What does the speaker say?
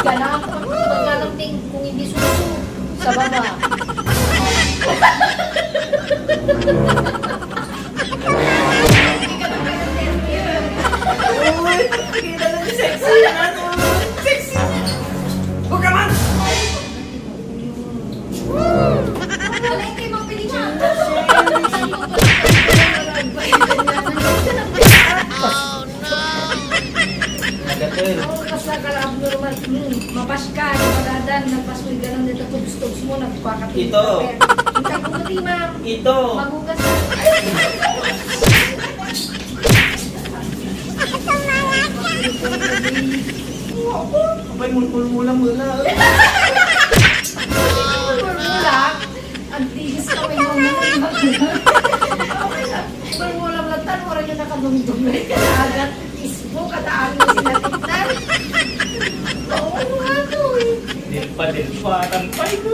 Ganang magkalamping kung hindi suso sa baba. Uy, kita na yung sexy na ano. Sexy. Huwag ka man. Alay kayo mga pilingan. Nagatul. Ako kasi abnormal. Mapaska, madadan, nagpasoy ganun dito. Tugs-tugs mo, nagpakapin. Ito. Kita ko pati, ma'am. Ito. Magugas na. Abay, mulmula muna. Mula, ang tigis ka may mga mula lang tanong rin yung nakadumdum ka na agad. Ismo, kataan mo sinatignan. Oo nga to eh. Dilpa, tampay ko.